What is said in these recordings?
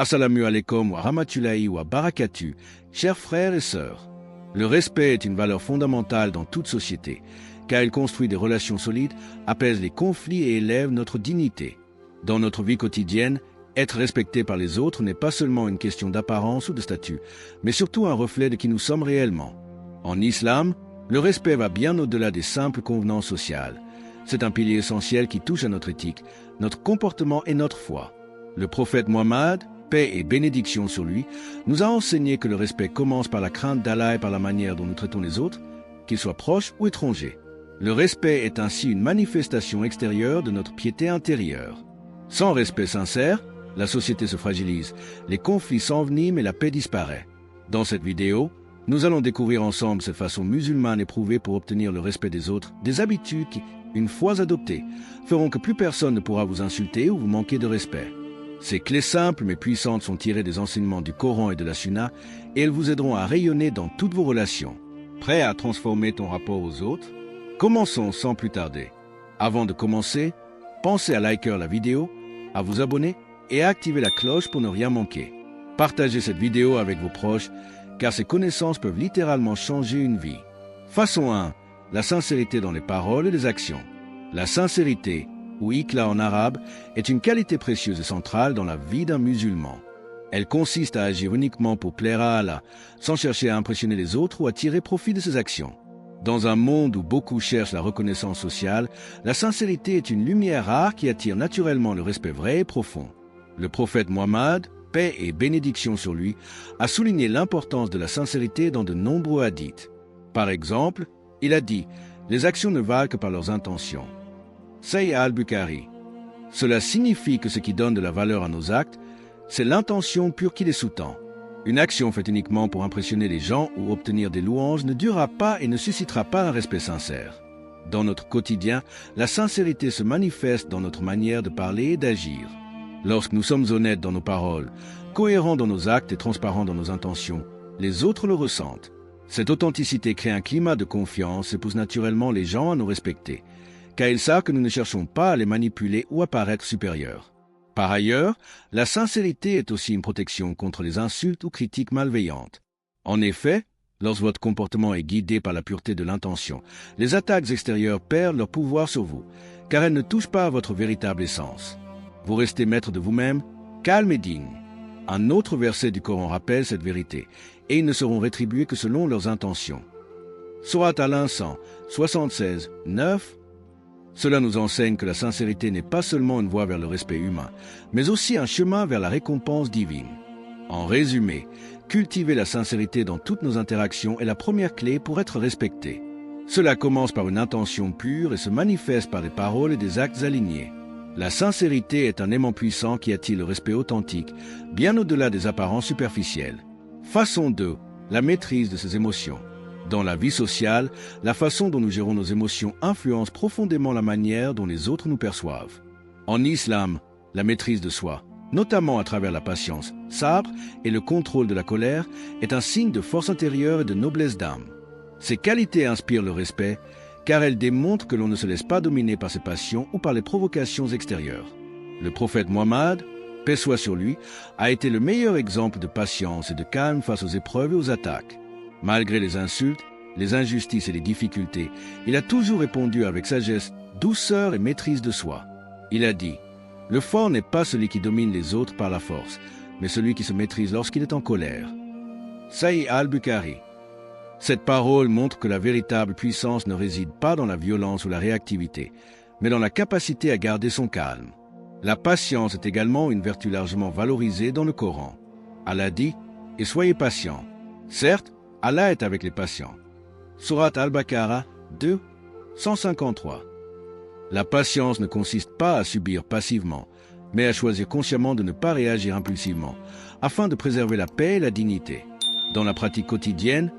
Assalamu alaikum wa rahmatullahi wa barakatuh, chers frères et sœurs. Le respect est une valeur fondamentale dans toute société, car il construit des relations solides, apaise les conflits et élève notre dignité. Dans notre vie quotidienne, être respecté par les autres n'est pas seulement une question d'apparence ou de statut, mais surtout un reflet de qui nous sommes réellement. En islam, le respect va bien au-delà des simples convenances sociales. C'est un pilier essentiel qui touche à notre éthique, notre comportement et notre foi. Le prophète Mohammed, paix et bénédiction sur lui, nous a enseigné que le respect commence par la crainte d'Allah et par la manière dont nous traitons les autres, qu'ils soient proches ou étrangers. Le respect est ainsi une manifestation extérieure de notre piété intérieure. Sans respect sincère, la société se fragilise, les conflits s'enveniment et la paix disparaît. Dans cette vidéo, nous allons découvrir ensemble cette façon musulmane éprouvée pour obtenir le respect des autres, des habitudes qui, une fois adoptées, feront que plus personne ne pourra vous insulter ou vous manquer de respect. Ces clés simples mais puissantes sont tirées des enseignements du Coran et de la Sunna et elles vous aideront à rayonner dans toutes vos relations. Prêt à transformer ton rapport aux autres? Commençons sans plus tarder. Avant de commencer, pensez à liker la vidéo, à vous abonner et à activer la cloche pour ne rien manquer. Partagez cette vidéo avec vos proches car ces connaissances peuvent littéralement changer une vie. Façon 1. La sincérité dans les paroles et les actions. La sincérité, ou ikhlas en arabe, est une qualité précieuse et centrale dans la vie d'un musulman. Elle consiste à agir uniquement pour plaire à Allah, sans chercher à impressionner les autres ou à tirer profit de ses actions. Dans un monde où beaucoup cherchent la reconnaissance sociale, la sincérité est une lumière rare qui attire naturellement le respect vrai et profond. Le prophète Mohammed, paix et bénédiction sur lui, a souligné l'importance de la sincérité dans de nombreux hadiths. Par exemple, il a dit « Les actions ne valent que par leurs intentions ». Sahih al-Bukhari. Cela signifie que ce qui donne de la valeur à nos actes, c'est l'intention pure qui les sous-tend. Une action faite uniquement pour impressionner les gens ou obtenir des louanges ne durera pas et ne suscitera pas un respect sincère. Dans notre quotidien, la sincérité se manifeste dans notre manière de parler et d'agir. Lorsque nous sommes honnêtes dans nos paroles, cohérents dans nos actes et transparents dans nos intentions, les autres le ressentent. Cette authenticité crée un climat de confiance et pousse naturellement les gens à nous respecter, car ils savent que nous ne cherchons pas à les manipuler ou à paraître supérieurs. Par ailleurs, la sincérité est aussi une protection contre les insultes ou critiques malveillantes. En effet, lorsque votre comportement est guidé par la pureté de l'intention, les attaques extérieures perdent leur pouvoir sur vous, car elles ne touchent pas à votre véritable essence. Vous restez maître de vous-même, calme et digne. Un autre verset du Coran rappelle cette vérité, et ils ne seront rétribués que selon leurs intentions. Sourate Al-Insan 76, 9. Cela nous enseigne que la sincérité n'est pas seulement une voie vers le respect humain, mais aussi un chemin vers la récompense divine. En résumé, cultiver la sincérité dans toutes nos interactions est la première clé pour être respecté. Cela commence par une intention pure et se manifeste par des paroles et des actes alignés. La sincérité est un aimant puissant qui attire le respect authentique, bien au-delà des apparences superficielles. Façon 2. La maîtrise de ses émotions. Dans la vie sociale, la façon dont nous gérons nos émotions influence profondément la manière dont les autres nous perçoivent. En islam, la maîtrise de soi, notamment à travers la patience, sabre et le contrôle de la colère, est un signe de force intérieure et de noblesse d'âme. Ces qualités inspirent le respect, car elles démontrent que l'on ne se laisse pas dominer par ses passions ou par les provocations extérieures. Le prophète Mohammed, paix soit sur lui, a été le meilleur exemple de patience et de calme face aux épreuves et aux attaques. Malgré les insultes, les injustices et les difficultés, il a toujours répondu avec sagesse, douceur et maîtrise de soi. Il a dit « Le fort n'est pas celui qui domine les autres par la force, mais celui qui se maîtrise lorsqu'il est en colère. » Sahih al-Bukhari. Cette parole montre que la véritable puissance ne réside pas dans la violence ou la réactivité, mais dans la capacité à garder son calme. La patience est également une vertu largement valorisée dans le Coran. Allah dit « Et soyez patients ». Certes, Allah est avec les patients. Sourate Al-Baqarah 2, 153. La patience ne consiste pas à subir passivement, mais à choisir consciemment de ne pas réagir impulsivement, afin de préserver la paix et la dignité. Dans la pratique quotidienne,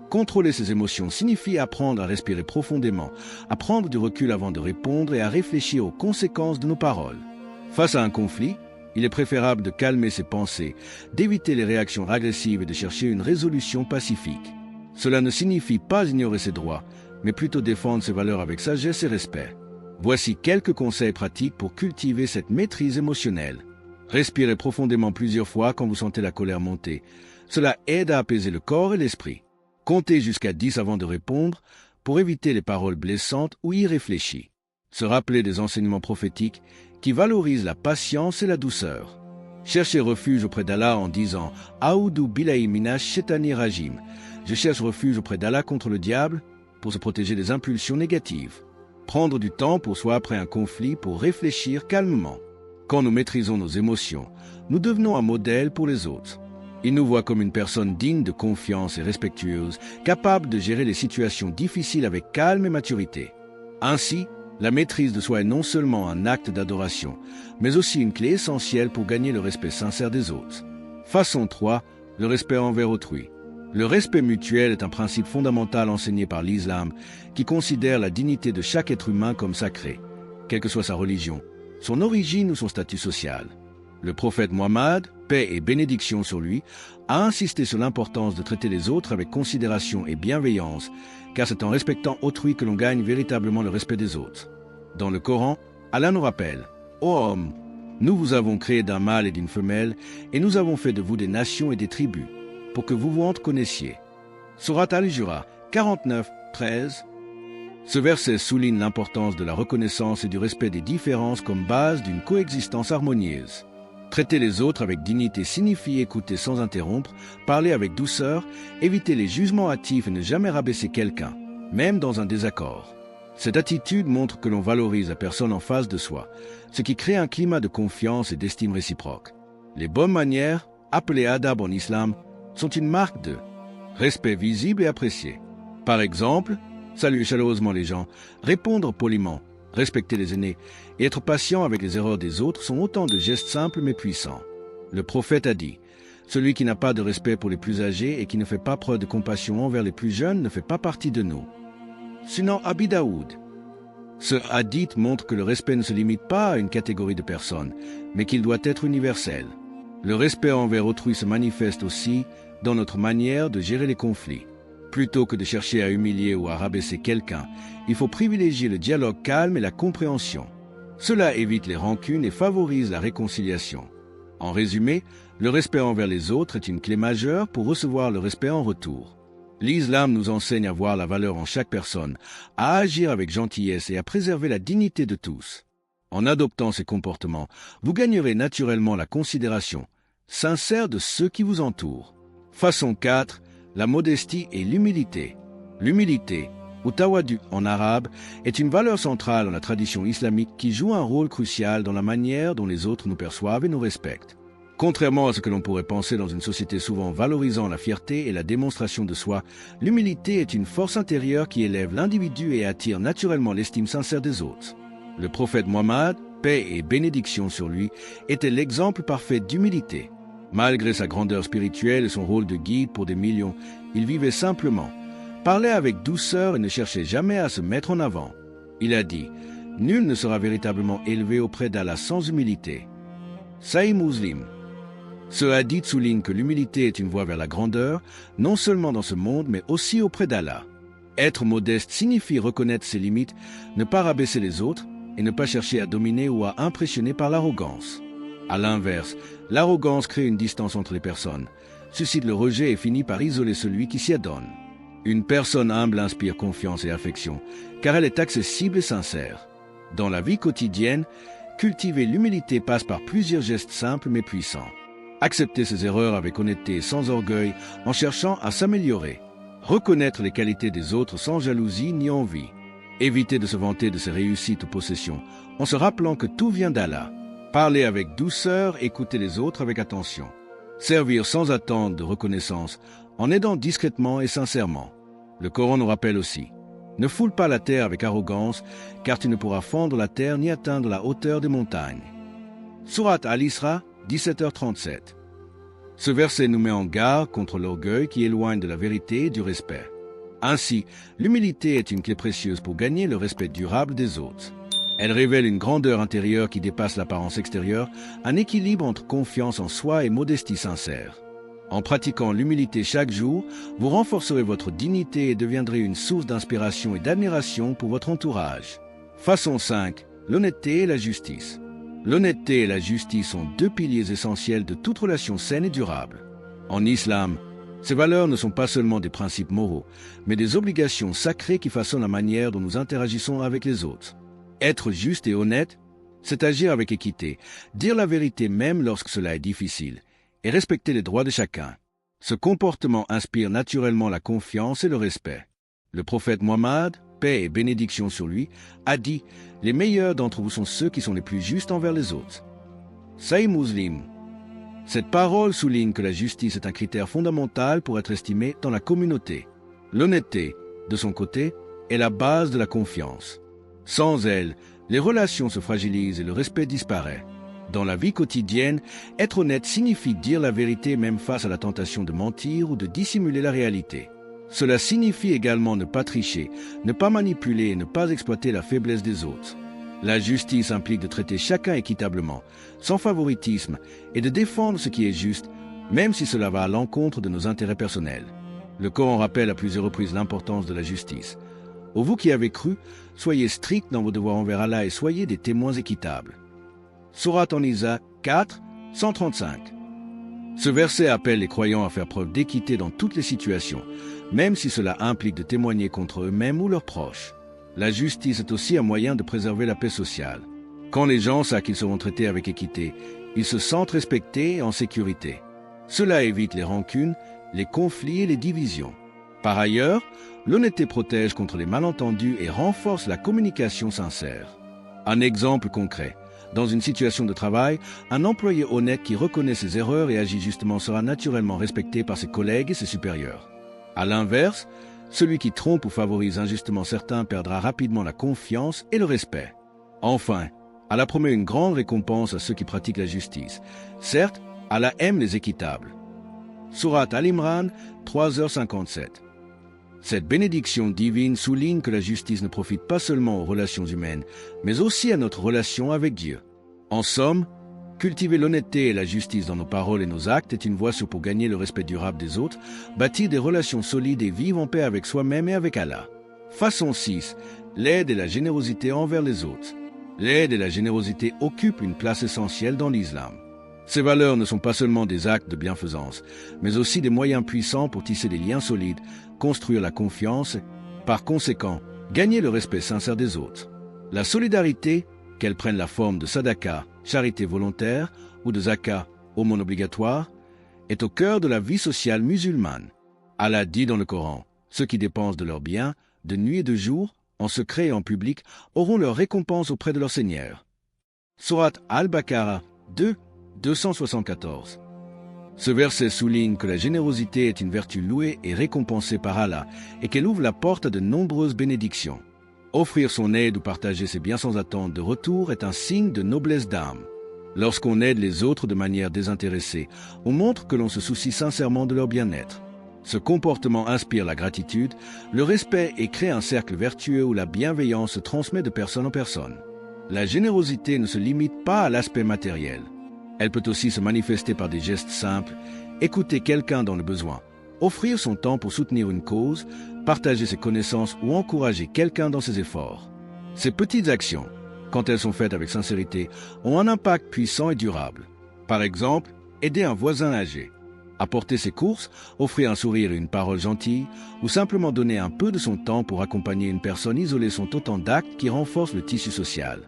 contrôler ses émotions signifie apprendre à respirer profondément, à prendre du recul avant de répondre et à réfléchir aux conséquences de nos paroles. Face à un conflit, il est préférable de calmer ses pensées, d'éviter les réactions agressives et de chercher une résolution pacifique. Cela ne signifie pas ignorer ses droits, mais plutôt défendre ses valeurs avec sagesse et respect. Voici quelques conseils pratiques pour cultiver cette maîtrise émotionnelle. Respirez profondément plusieurs fois quand vous sentez la colère monter. Cela aide à apaiser le corps et l'esprit. Comptez jusqu'à 10 avant de répondre pour éviter les paroles blessantes ou irréfléchies. Se rappeler des enseignements prophétiques qui valorisent la patience et la douceur. Cherchez refuge auprès d'Allah en disant « Aoudou billahi minash shaitani rajim ». Je cherche refuge auprès d'Allah contre le diable pour se protéger des impulsions négatives. Prendre du temps pour soi après un conflit pour réfléchir calmement. Quand nous maîtrisons nos émotions, nous devenons un modèle pour les autres. Ils nous voient comme une personne digne de confiance et respectueuse, capable de gérer les situations difficiles avec calme et maturité. Ainsi, la maîtrise de soi est non seulement un acte d'adoration, mais aussi une clé essentielle pour gagner le respect sincère des autres. Façon 3. Le respect envers autrui. Le respect mutuel est un principe fondamental enseigné par l'islam qui considère la dignité de chaque être humain comme sacrée, quelle que soit sa religion, son origine ou son statut social. Le prophète Mohammed, paix et bénédiction sur lui, a insisté sur l'importance de traiter les autres avec considération et bienveillance, car c'est en respectant autrui que l'on gagne véritablement le respect des autres. Dans le Coran, Allah nous rappelle « Ô homme, nous vous avons créé d'un mâle et d'une femelle, et nous avons fait de vous des nations et des tribus, pour que vous vous en connaissiez. » Sourate Al-Jura 49, 13. Ce verset souligne l'importance de la reconnaissance et du respect des différences comme base d'une coexistence harmonieuse. Traiter les autres avec dignité signifie écouter sans interrompre, parler avec douceur, éviter les jugements hâtifs et ne jamais rabaisser quelqu'un, même dans un désaccord. Cette attitude montre que l'on valorise la personne en face de soi, ce qui crée un climat de confiance et d'estime réciproque. Les bonnes manières, appelées adab en islam, sont une marque de respect visible et apprécié. Par exemple, saluer chaleureusement les gens, répondre poliment, respecter les aînés et être patient avec les erreurs des autres sont autant de gestes simples mais puissants. Le prophète a dit « Celui qui n'a pas de respect pour les plus âgés et qui ne fait pas preuve de compassion envers les plus jeunes ne fait pas partie de nous. » Sinon, Abi Daoud. Ce hadith montre que le respect ne se limite pas à une catégorie de personnes, mais qu'il doit être universel. Le respect envers autrui se manifeste aussi dans notre manière de gérer les conflits. Plutôt que de chercher à humilier ou à rabaisser quelqu'un, il faut privilégier le dialogue calme et la compréhension. Cela évite les rancunes et favorise la réconciliation. En résumé, le respect envers les autres est une clé majeure pour recevoir le respect en retour. L'islam nous enseigne à voir la valeur en chaque personne, à agir avec gentillesse et à préserver la dignité de tous. En adoptant ces comportements, vous gagnerez naturellement la considération sincère de ceux qui vous entourent. Façon 4. La modestie et l'humilité. L'humilité, ou tawadu en arabe, est une valeur centrale dans la tradition islamique qui joue un rôle crucial dans la manière dont les autres nous perçoivent et nous respectent. Contrairement à ce que l'on pourrait penser dans une société souvent valorisant la fierté et la démonstration de soi, l'humilité est une force intérieure qui élève l'individu et attire naturellement l'estime sincère des autres. Le prophète Mohammed, paix et bénédiction sur lui, était l'exemple parfait d'humilité. Malgré sa grandeur spirituelle et son rôle de guide pour des millions, il vivait simplement, parlait avec douceur et ne cherchait jamais à se mettre en avant. Il a dit « Nul ne sera véritablement élevé auprès d'Allah sans humilité. » Sahih Muslim. Ce hadith souligne que l'humilité est une voie vers la grandeur, non seulement dans ce monde, mais aussi auprès d'Allah. Être modeste signifie reconnaître ses limites, ne pas rabaisser les autres et ne pas chercher à dominer ou à impressionner par l'arrogance. À l'inverse, l'arrogance crée une distance entre les personnes, suscite le rejet et finit par isoler celui qui s'y adonne. Une personne humble inspire confiance et affection, car elle est accessible et sincère. Dans la vie quotidienne, cultiver l'humilité passe par plusieurs gestes simples mais puissants. Accepter ses erreurs avec honnêteté et sans orgueil, en cherchant à s'améliorer. Reconnaître les qualités des autres sans jalousie ni envie. Éviter de se vanter de ses réussites ou possessions, en se rappelant que tout vient d'Allah. Parler avec douceur, écouter les autres avec attention. Servir sans attendre de reconnaissance, en aidant discrètement et sincèrement. Le Coran nous rappelle aussi « Ne foule pas la terre avec arrogance, car tu ne pourras fendre la terre ni atteindre la hauteur des montagnes. » Sourate Al-Isra, 17h37. Ce verset nous met en garde contre l'orgueil qui éloigne de la vérité et du respect. Ainsi, l'humilité est une clé précieuse pour gagner le respect durable des autres. Elle révèle une grandeur intérieure qui dépasse l'apparence extérieure, un équilibre entre confiance en soi et modestie sincère. En pratiquant l'humilité chaque jour, vous renforcerez votre dignité et deviendrez une source d'inspiration et d'admiration pour votre entourage. Façon 5. L'honnêteté et la justice. L'honnêteté et la justice sont deux piliers essentiels de toute relation saine et durable. En islam, ces valeurs ne sont pas seulement des principes moraux, mais des obligations sacrées qui façonnent la manière dont nous interagissons avec les autres. Être juste et honnête, c'est agir avec équité, dire la vérité même lorsque cela est difficile, et respecter les droits de chacun. Ce comportement inspire naturellement la confiance et le respect. Le prophète Mohammed, paix et bénédiction sur lui, a dit « Les meilleurs d'entre vous sont ceux qui sont les plus justes envers les autres ». Sahih Muslim. Cette parole souligne que la justice est un critère fondamental pour être estimé dans la communauté. L'honnêteté, de son côté, est la base de la confiance. Sans elle, les relations se fragilisent et le respect disparaît. Dans la vie quotidienne, être honnête signifie dire la vérité même face à la tentation de mentir ou de dissimuler la réalité. Cela signifie également ne pas tricher, ne pas manipuler et ne pas exploiter la faiblesse des autres. La justice implique de traiter chacun équitablement, sans favoritisme, et de défendre ce qui est juste, même si cela va à l'encontre de nos intérêts personnels. Le Coran rappelle à plusieurs reprises l'importance de la justice. Ô vous qui avez cru, soyez stricts dans vos devoirs envers Allah et soyez des témoins équitables. Sourate An-Nisa 4, 135. Ce verset appelle les croyants à faire preuve d'équité dans toutes les situations, même si cela implique de témoigner contre eux-mêmes ou leurs proches. La justice est aussi un moyen de préserver la paix sociale. Quand les gens savent qu'ils seront traités avec équité, ils se sentent respectés et en sécurité. Cela évite les rancunes, les conflits et les divisions. Par ailleurs, l'honnêteté protège contre les malentendus et renforce la communication sincère. Un exemple concret. Dans une situation de travail, un employé honnête qui reconnaît ses erreurs et agit justement sera naturellement respecté par ses collègues et ses supérieurs. À l'inverse, celui qui trompe ou favorise injustement certains perdra rapidement la confiance et le respect. Enfin, Allah promet une grande récompense à ceux qui pratiquent la justice. Certes, Allah aime les équitables. Sourate Al-Imran 3h57. Cette bénédiction divine souligne que la justice ne profite pas seulement aux relations humaines, mais aussi à notre relation avec Dieu. En somme, cultiver l'honnêteté et la justice dans nos paroles et nos actes est une voie sûre pour gagner le respect durable des autres, bâtir des relations solides et vivre en paix avec soi-même et avec Allah. Façon 6. L'aide et la générosité envers les autres. L'aide et la générosité occupent une place essentielle dans l'islam. Ces valeurs ne sont pas seulement des actes de bienfaisance, mais aussi des moyens puissants pour tisser des liens solides, construire la confiance et, par conséquent, gagner le respect sincère des autres. La solidarité, qu'elle prenne la forme de sadaka, charité volontaire, ou de zakat, aumône obligatoire, est au cœur de la vie sociale musulmane. Allah dit dans le Coran, ceux qui dépensent de leurs biens, de nuit et de jour, en secret et en public, auront leur récompense auprès de leur Seigneur. Sourate Al-Baqarah 2, 274. Ce verset souligne que la générosité est une vertu louée et récompensée par Allah et qu'elle ouvre la porte à de nombreuses bénédictions. Offrir son aide ou partager ses biens sans attente de retour est un signe de noblesse d'âme. Lorsqu'on aide les autres de manière désintéressée, on montre que l'on se soucie sincèrement de leur bien-être. Ce comportement inspire la gratitude, le respect et crée un cercle vertueux où la bienveillance se transmet de personne en personne. La générosité ne se limite pas à l'aspect matériel. Elle peut aussi se manifester par des gestes simples, écouter quelqu'un dans le besoin, offrir son temps pour soutenir une cause, partager ses connaissances ou encourager quelqu'un dans ses efforts. Ces petites actions, quand elles sont faites avec sincérité, ont un impact puissant et durable. Par exemple, aider un voisin âgé, apporter ses courses, offrir un sourire et une parole gentille, ou simplement donner un peu de son temps pour accompagner une personne isolée sont autant d'actes qui renforcent le tissu social.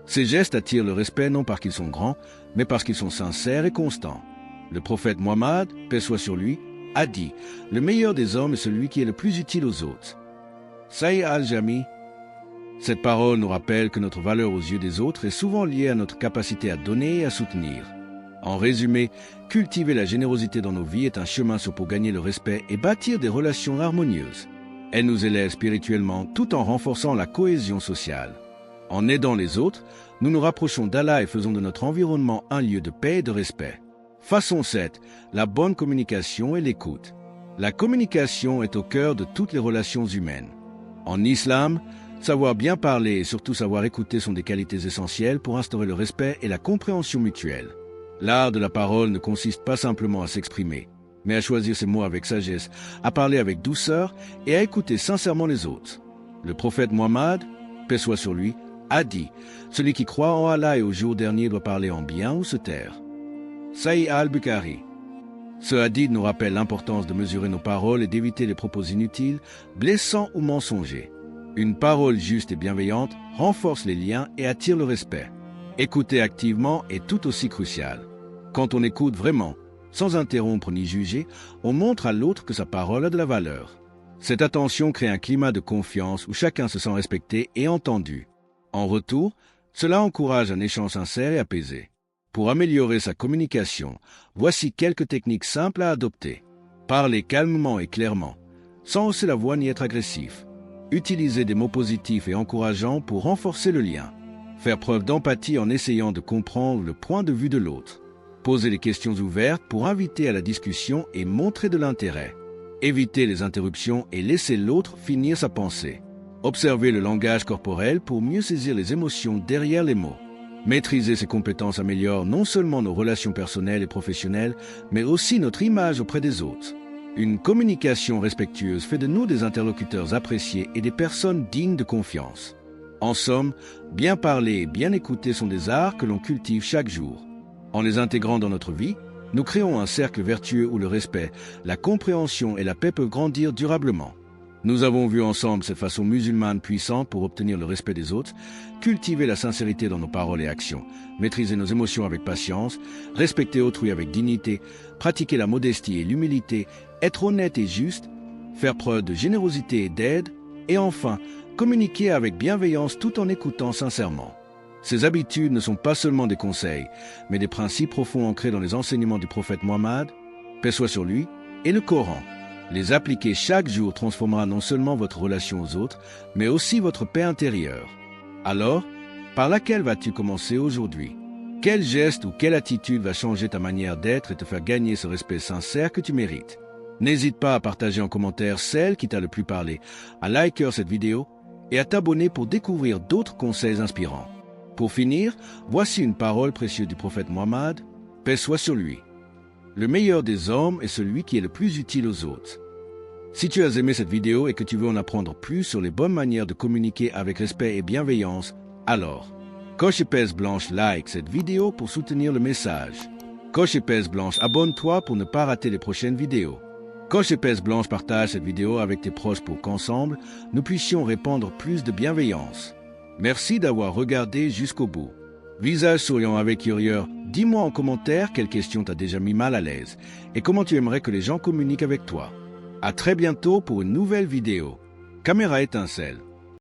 Ces gestes attirent le respect non parce qu'ils sont grands, mais parce qu'ils sont sincères et constants. Le prophète Mohammed, paix soit sur lui, a dit « Le meilleur des hommes est celui qui est le plus utile aux autres ». Sahih al-Jami. Cette parole nous rappelle que notre valeur aux yeux des autres est souvent liée à notre capacité à donner et à soutenir. En résumé, cultiver la générosité dans nos vies est un chemin sûr pour gagner le respect et bâtir des relations harmonieuses. Elle nous élève spirituellement tout en renforçant la cohésion sociale. En aidant les autres, nous nous rapprochons d'Allah et faisons de notre environnement un lieu de paix et de respect. Façon 7. La bonne communication et l'écoute. La communication est au cœur de toutes les relations humaines. En islam, savoir bien parler et surtout savoir écouter sont des qualités essentielles pour instaurer le respect et la compréhension mutuelle. L'art de la parole ne consiste pas simplement à s'exprimer, mais à choisir ses mots avec sagesse, à parler avec douceur et à écouter sincèrement les autres. Le prophète Mohammed, paix soit sur lui, a dit, celui qui croit en Allah et au jour dernier doit parler en bien ou se taire. Sahih al-Bukhari. Ce hadith nous rappelle l'importance de mesurer nos paroles et d'éviter les propos inutiles, blessants ou mensongers. Une parole juste et bienveillante renforce les liens et attire le respect. Écouter activement est tout aussi crucial. Quand on écoute vraiment, sans interrompre ni juger, on montre à l'autre que sa parole a de la valeur. Cette attention crée un climat de confiance où chacun se sent respecté et entendu. En retour, cela encourage un échange sincère et apaisé. Pour améliorer sa communication, voici quelques techniques simples à adopter. Parler calmement et clairement, sans hausser la voix ni être agressif. Utiliser des mots positifs et encourageants pour renforcer le lien. Faire preuve d'empathie en essayant de comprendre le point de vue de l'autre. Poser des questions ouvertes pour inviter à la discussion et montrer de l'intérêt. Éviter les interruptions et laisser l'autre finir sa pensée. Observer le langage corporel pour mieux saisir les émotions derrière les mots. Maîtriser ces compétences améliore non seulement nos relations personnelles et professionnelles, mais aussi notre image auprès des autres. Une communication respectueuse fait de nous des interlocuteurs appréciés et des personnes dignes de confiance. En somme, bien parler et bien écouter sont des arts que l'on cultive chaque jour. En les intégrant dans notre vie, nous créons un cercle vertueux où le respect, la compréhension et la paix peuvent grandir durablement. Nous avons vu ensemble cette façon musulmane puissante pour obtenir le respect des autres, cultiver la sincérité dans nos paroles et actions, maîtriser nos émotions avec patience, respecter autrui avec dignité, pratiquer la modestie et l'humilité, être honnête et juste, faire preuve de générosité et d'aide, et enfin, communiquer avec bienveillance tout en écoutant sincèrement. Ces habitudes ne sont pas seulement des conseils, mais des principes profonds ancrés dans les enseignements du prophète Mohammed, paix soit sur lui, et le Coran. Les appliquer chaque jour transformera non seulement votre relation aux autres, mais aussi votre paix intérieure. Alors, par laquelle vas-tu commencer aujourd'hui? Quel geste ou quelle attitude va changer ta manière d'être et te faire gagner ce respect sincère que tu mérites? N'hésite pas à partager en commentaire celle qui t'a le plus parlé, à liker cette vidéo et à t'abonner pour découvrir d'autres conseils inspirants. Pour finir, voici une parole précieuse du prophète Mohammed, paix soit sur lui. Le meilleur des hommes est celui qui est le plus utile aux autres. Si tu as aimé cette vidéo et que tu veux en apprendre plus sur les bonnes manières de communiquer avec respect et bienveillance, alors, coche épaisse blanche like cette vidéo pour soutenir le message. Coche épaisse blanche abonne-toi pour ne pas rater les prochaines vidéos. Coche épaisse blanche partage cette vidéo avec tes proches pour qu'ensemble, nous puissions répandre plus de bienveillance. Merci d'avoir regardé jusqu'au bout. Visage souriant avec curieux, dis-moi en commentaire quelle question t'a déjà mis mal à l'aise et comment tu aimerais que les gens communiquent avec toi. À très bientôt pour une nouvelle vidéo. Caméra étincelle.